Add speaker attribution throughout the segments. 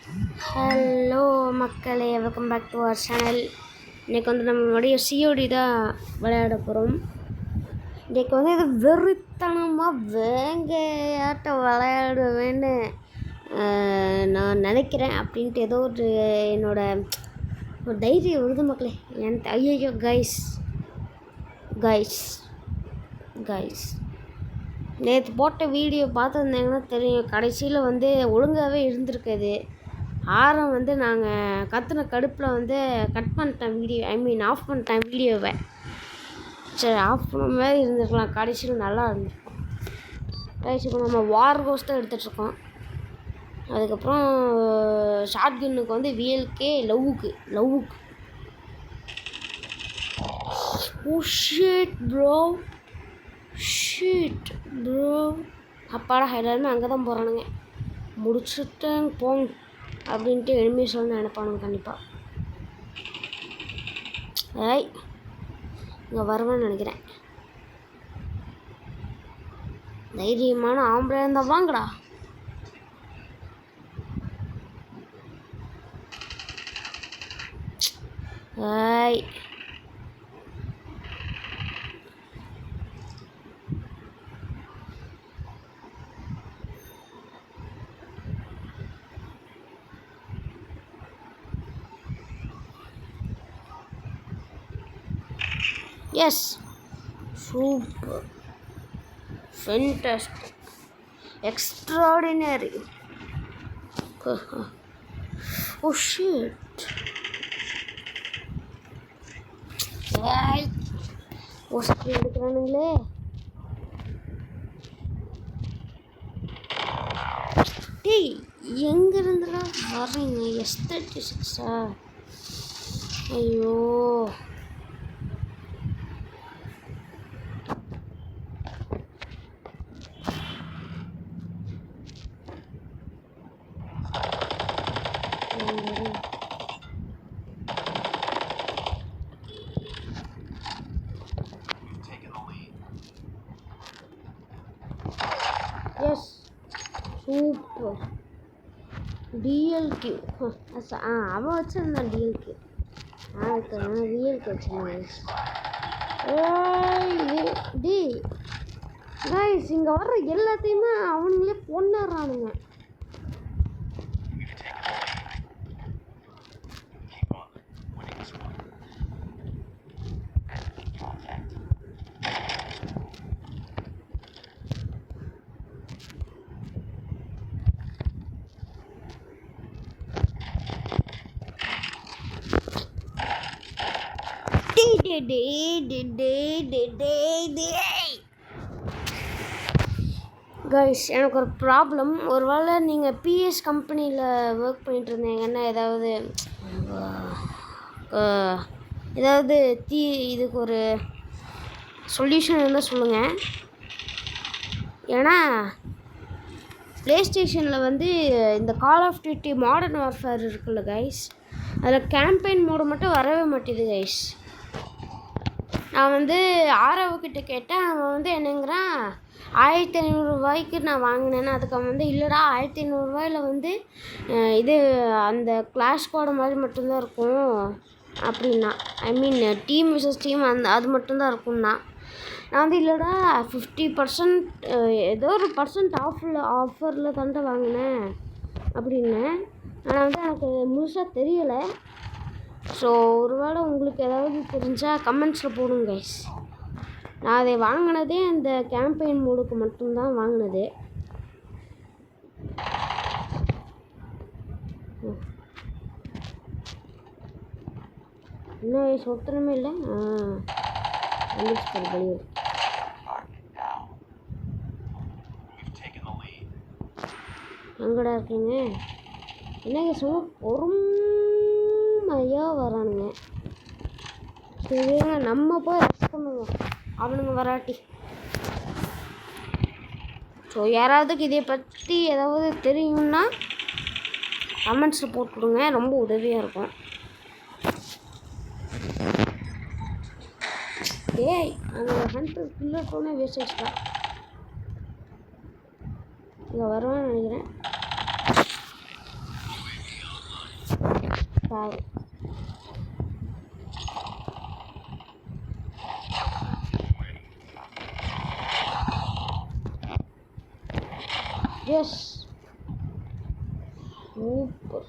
Speaker 1: Hello மக்களே, welcome back to our channel. இன்றைக்கி வந்து நம்மளுடைய சிஓடி தான் விளையாட போகிறோம். இன்றைக்கி வந்து இது வெறித்தனமாக வேங்கையாட்டம் விளையாடுவேன்னு நான் நினைக்கிறேன். அப்படின்ட்டு ஏதோ ஒரு என்னோட ஒரு தைரியம் வருது மக்களே. எனக்கு ஐயோ கைஸ் நேற்று போட்ட வீடியோ பார்த்துருந்தீங்கன்னா தெரியும். கடைசியில் வந்து ஒழுங்காகவே இருந்திருக்குது. ஆரம் வந்து நாங்கள் கற்றுன கடுப்பில் வந்து கட் பண்ணிட்டேன் வீடியோ. ஆஃப் பண்ணிட்டேன் வீடியோவை. சரி, ஆஃப் பண்ண மாதிரி இருந்திருக்கலாம். கடைசியில் நல்லா இருந்திருக்கும். இப்போ நம்ம வார் கோஸ் தான் எடுத்துகிட்ருக்கோம். அதுக்கப்புறம் ஷார்ட் கன்னுக்கு வந்து விஎல்கே லவ்வுக்கு ஓ ஷிட் ப்ரோ அப்பாடா, எல்லாருமே அங்கே தான் போகிறானுங்க. முடிச்சுட்டேன் போங்க அப்படின்ட்டு எளிமையை சொல்லி நினைப்பானுங்க கண்டிப்பாக. இங்கே வருவேன்னு நினைக்கிறேன். தைரியமான ஆம்பளை இருந்தால் வாங்கடா. Yes, super, fantastic, extraordinary. Oh shit. ஒஸ்ட் எடுக்கிறானுங்களே. டேய், எங்கேருந்துலாம் வர்றீங்க? எஸ்தட்டிக்ஸா? ஐயோ, எஸ் சூப்பர் டிஎல்கியூ. அவன் வச்சுருந்தான் டிஎல்கியூ. நான் டிஎல்கியூ வச்சுருந்தேன். டி கைஸ், இங்கே வர்ற எல்லாத்தையுமே அவனுங்களே கொண்டுறானுங்க. கைஸ், எனக்கு ஒரு ப்ராப்ளம். ஒருவேளை நீங்கள் பிஎஸ் கம்பெனியில் ஒர்க் பண்ணிகிட்டு இருந்தீங்கன்னா ஏதாவது இதுக்கு ஒரு சொல்யூஷன் இருந்தால் சொல்லுங்கள். ஏன்னா ப்ளே ஸ்டேஷனில் வந்து இந்த கால் ஆஃப் டியூட்டி மாடர்ன் வார்ஃபேர் இருக்குல்ல கைஸ், அதில் கேம்பெயின் மோடு மட்டும் வரவே மாட்டேது கைஸ். நான் வந்து ஆரவுக்கிட்ட கேட்டேன். அவன் வந்து என்னங்கிறான், 1500 நான் வாங்கினேன்னா அதுக்கு அவன் வந்து இல்லைடா, 1500 வந்து இது அந்த கிளாஷ் கோடு மாதிரி மட்டும்தான் இருக்கும் அப்படின்னா. டீம் விசஸ் டீம் அது மட்டும்தான் இருக்கும்னா. நான் வந்து இல்லைடா 50% ஏதோ ஒரு ஆஃபரில் தான்ட்டு வாங்கினேன் அப்படின்னேன். ஆனால் வந்து எனக்கு முழுசாக தெரியலை. ஸோ ஒருவேளை உங்களுக்கு ஏதாவது தெரிஞ்சால் கமெண்ட்ஸில் போடுங்க கைஸ். நான் அதை வாங்கினதே அந்த கேம்பெயின் மோடுக்கு மட்டும்தான் வாங்கினது. இன்னும் சொத்தனமே இல்லை. எங்கடா இருக்கீங்க? என்ன சும்மா பொறுமையா வரானுங்க. சரிங்க, நம்ம போய் ரெஸ்ட் பண்ணுவோம் அவனுங்க வராட்டி. ஸோ யாராவதுக்கு இதை பற்றி ஏதாவது தெரியும்னா கமெண்ட்ஸில் போட்டுவிடுங்க, ரொம்ப உதவியாக இருக்கும். ஏய், அந்த ஹண்டர் கில்லர் போனே வேஸ்ட் தான். இங்கே வருவான்னு நினைக்கிறேன். சாவு. Yes super.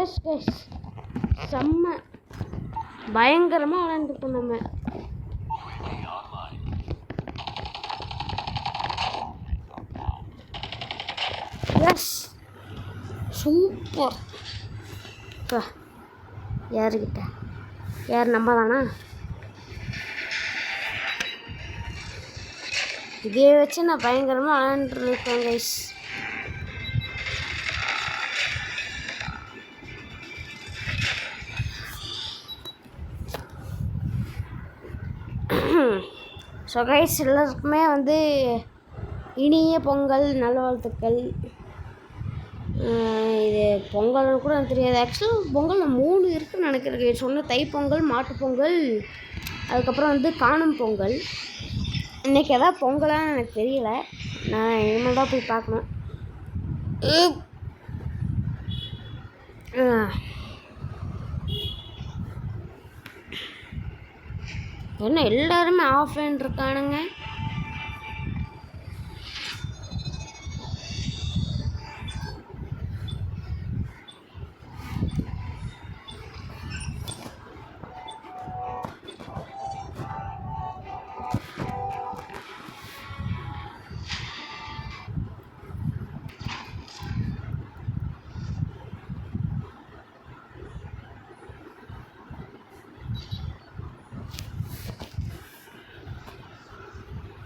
Speaker 1: எஸ் கைஸ், செம்ம பயங்கரமாக விளையாண்டுருக்கோம் நம்ம. Yes super. யாருக்கிட்ட யார் நம்ம தானா? இதே வச்சு நான் பயங்கரமாக விளையாண்டுருக்கேன் கைஸ். ஸோ கைஸ், எல்லாருக்குமே வந்து இனிய பொங்கல் நல்வாழ்த்துக்கள். இது பொங்கல்னு கூட எனக்கு தெரியாது. ஆக்சுவலாக பொங்கலில் 3 இருக்குதுன்னு நினைக்கிறேன். சொன்ன தைப்பொங்கல், மாட்டுப்பொங்கல், அதுக்கப்புறம் வந்து காணும் பொங்கல். இன்றைக்கி எதாவது பொங்கலான்னு எனக்கு தெரியல. நான் இனிமேல் தான் போய் பார்க்கணும். என்ன எல்லாருமே ஆஃப்லைன் இருக்கானுங்க?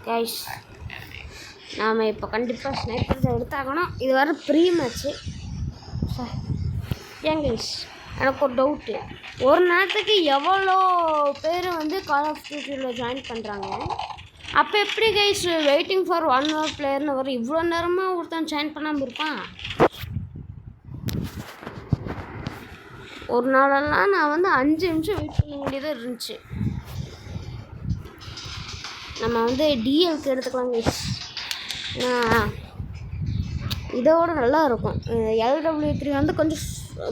Speaker 1: கைஸ், நாம் இப்போ கண்டிப்பாக ஸ்னைப்பர்ஸை எடுத்தாகணும். இது வர ப்ரீ மேட்ச்சு. ஏன் கைஸ், எனக்கு ஒரு டவுட்டு. ஒரு நேரத்துக்கு எவ்வளோ பேர் வந்து கால் ஆஃப் டியூட்டியில் ஜாயின் பண்ணுறாங்க? அப்போ எப்படி கைஸ் வெயிட்டிங் ஃபார் 1 hour பிளேயர்னு வரும்? இவ்வளோ நேரமாக ஒருத்தன் ஜாயின் பண்ணாமல் இருப்பான்? ஒரு நாளெல்லாம் நான் வந்து 5 நிமிஷம் வெயிட் பண்ண வேண்டியதாக இருந்துச்சு. நம்ம வந்து டிஎல்க்கு எடுத்துக்கலாம் கைஸ். இதோட நல்லா இருக்கும். LW3 வந்து கொஞ்சம்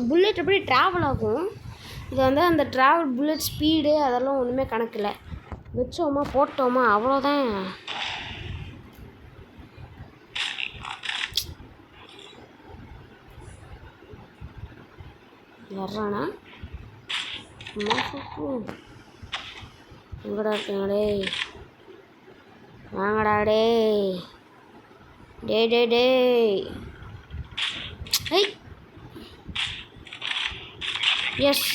Speaker 1: புல்லட் எப்படி ட்ராவல் ஆகும். இது வந்து அந்த ட்ராவல் புல்லட் ஸ்பீடு அதெல்லாம் ஒன்றுமே கணக்கில்லை. வச்சோமா போட்டோமா அவ்வளோதான். வர்றானா எங்கடா இருக்கீங்களே? வாங்கடா டே டே டே டே. எஸ்,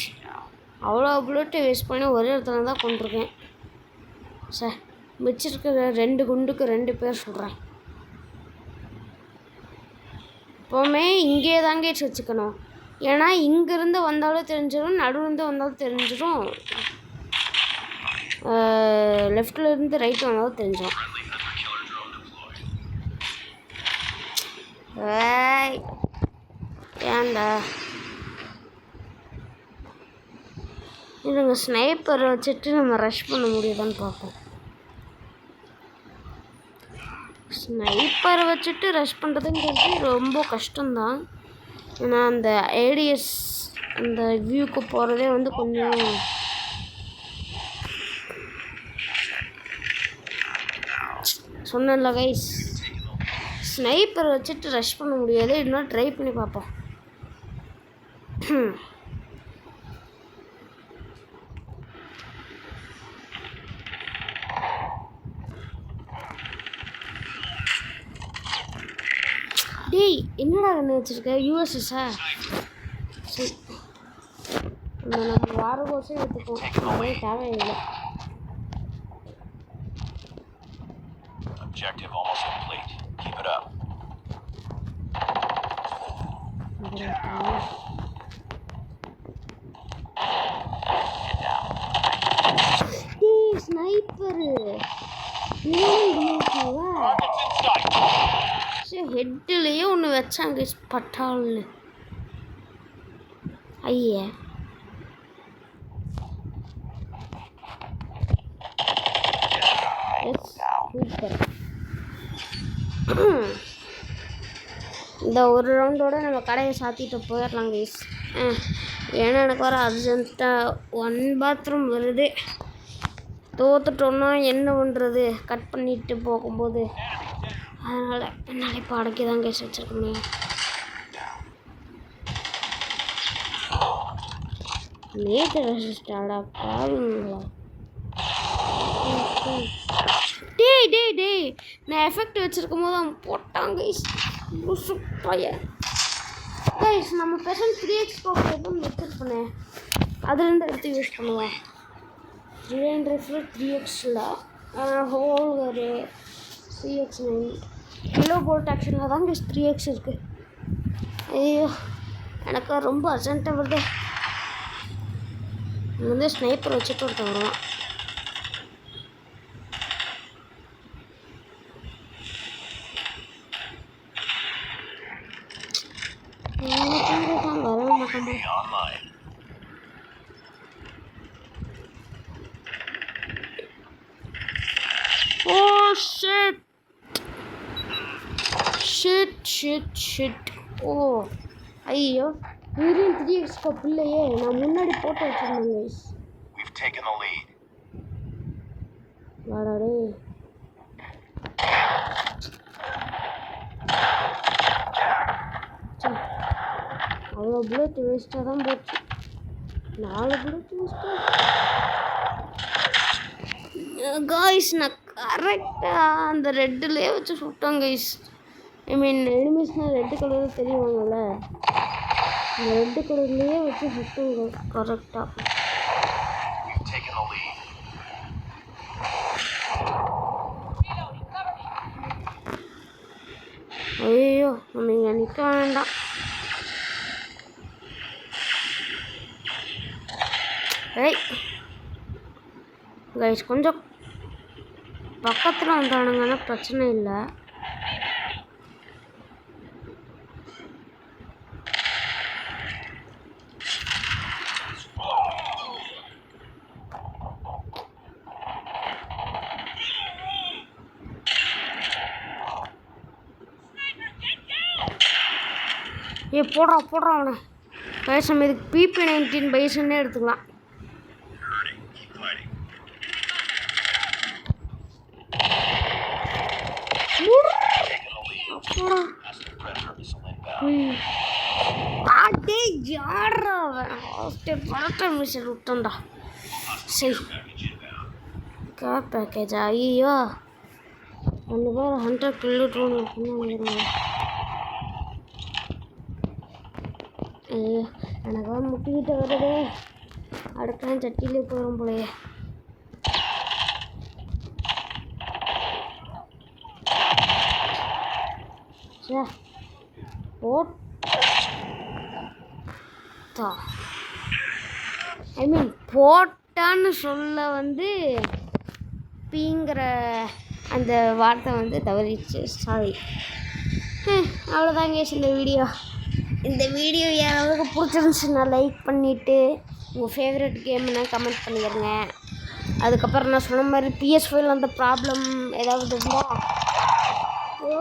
Speaker 1: அவ்வளோ புல்லட்டு வேஸ்ட் பண்ணி ஒரே இடத்துல தான் கொண்டிருக்கேன். சார், மிச்சிருக்கிற 2 குண்டுக்கு 2 பேர் சொல்கிறேன். எப்போவுமே இங்கே தாங்க வச்சுக்கணும். ஏன்னா இங்கேருந்து வந்தாலும் தெரிஞ்சிடும், நடுவிலேருந்து வந்தாலும் தெரிஞ்சிடும், லெஃப்ட்லேருந்து ரைட்டு வந்தாலும் தெரிஞ்சிடும். ஏன்டா இதுங்க ஸ்னைப்பரை வச்சுட்டு நம்ம ரஷ் பண்ண முடியுதான்னு பார்ப்போம். ஸ்னைப்பரை வச்சுட்டு ரஷ் பண்ணுறதுங்கிறது ரொம்ப கஷ்டம்தான். ஏன்னா அந்த ஏடிஎஸ் அந்த வியூக்கு போகிறதே வந்து கொஞ்சம் சொன்னல கைஸ், ஸ்னைப்பர் வச்சுட்டு ரஷ் பண்ண முடியாது. இன்னும் ட்ரை பண்ணி பார்ப்போம். டேய், என்னடா கண்ணு வச்சுருக்க? யூஎஸ்எஸ்ஸா? சரி, நம்ம வார கோர்ஸே எடுத்துப்போம். அதே தேவையில்லை.
Speaker 2: Objective almost complete. Keep it up.
Speaker 1: Sniper ஹெட்லேயே ஒன்று வச்சாங்க பட்டால்னு. ஐயே சூப்பர். இந்த ஒரு ரவுண்டோட நம்ம கடையை சாத்திட்டு போயிடலாம் கைஸ். ஏன்னா எனக்கு வர அர்ஜென்ட்டாக 1 பாத்ரூம் வருது. தோத்துட்டோன்னா என்ன பண்ணுறது, கட் பண்ணிட்டு போகும்போது. அதனால் என்னால் இப்போ அடக்கி தான் கைஸ் வச்சுருக்க முடியும். நேற்று ரெசிஸ்டாடா பாருங்களா. டேய் நான் எஃபெக்ட் வச்சுருக்கும் போது அவன் போட்டான் கைஸ். பையன் கைஸ் நம்ம பெர்சன் 3x ஸ்கோப் எப்பவும் வச்சுருப்பேன், அதுலேருந்து எடுத்து யூஸ் பண்ணுவேன். 3xல் ஹோல் ஒரு 3x9 கிலோ போல்ட் ஆக்ஷனில் தான் கைஸ் 3x இருக்குது. ஐயோ எனக்கு ரொம்ப அர்ஜென்ட்டாக வருது. வந்து ஸ்னைப்பர் வச்சுட்டு ஒருத்தன் வருவான். வரவே மாட்டேன். ஓ ஷிட் ஓ ஐயோ வெறும் 3x ஸ்கோப் இல்லையே, நான் முன்னாடி போட்டு வச்சிருந்தேன் guys.
Speaker 2: We've taken the lead.
Speaker 1: வாடாடே அவ்வளோ புல்லட் வேஸ்ட்டாக தான் போச்சு. 4 புல்லட் வேஸ்ட்டாக கைஸ். நான் கரெக்டாக அந்த ரெட்டுலேயே வச்சு சுட்டேன் கைஸ். ஐ மீன் எனிமீஸ்னால் ரெட்டு கலர் தெரியுவாங்கள்ல, இந்த ரெட்டு கலர்லேயே வச்சு சுட்டுங்க கரெக்டாக. ஐயோ நம்ம இங்கே நிற்க வேண்டாம். ஏய் கைஸ் கொஞ்சம் பக்கத்தில் வந்தானுங்கன்னா பிரச்சனை இல்லை. போடுறான் அவனை கைஸ். நம்ம இதுக்கு PP19 பைசன்னே எடுத்துக்கலாம். விட்டோம்டா. சரி கார் பேக்கேஜா? ஐயோ 2 பேர் 100 கிலோ எனக்கு முட்டிக்கிட்ட வருது. அடுத்த சட்டியிலே போயிடும் போலையே. போட்டா ஐ மீன் போட்டான்னு சொல்ல வந்து பீங்கிற அந்த வார்த்தை வந்து தவறிச்சு, சாரி. அவ்வளோதாங்க இந்த வீடியோ யாராவது பிடிச்சிருந்துச்சுன்னா லைக் பண்ணிவிட்டு உங்கள் ஃபேவரட் கேம்னா கமெண்ட் பண்ணிடுங்க. அதுக்கப்புறம் நான் சொன்ன மாதிரி PS5 அந்த ப்ராப்ளம் ஏதாவது இருந்தால்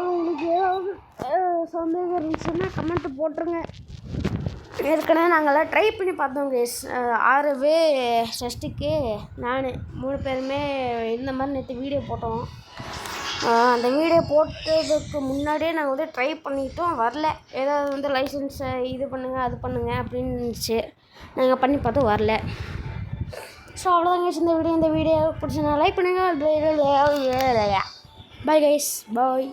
Speaker 1: உங்களுக்கு ஏதாவது சந்தேகம் இருந்துச்சுன்னா கமெண்ட்டு போட்டுருங்க. ஏற்கனவே நாங்கள்லாம் ட்ரை பண்ணி பார்த்தோம் கைஸ். 6 6க்கு நான் 3 பேருமே இந்த மாதிரி நேற்று வீடியோ போட்டோம். அந்த வீடியோ போட்டதுக்கு முன்னாடியே நாங்கள் வந்து ட்ரை பண்ணிட்டோம், வரல. ஏதாவது வந்து லைசன்ஸை இது பண்ணுங்கள் அது பண்ணுங்கள் அப்படின்னு இருந்துச்சு. நாங்கள் பண்ணி பார்த்தோம், வரல. ஸோ அவ்வளோதாங்க இந்த வீடியோ பிடிச்சதுனா லைக் பண்ணுங்கள். பை கைஸ், பாய்.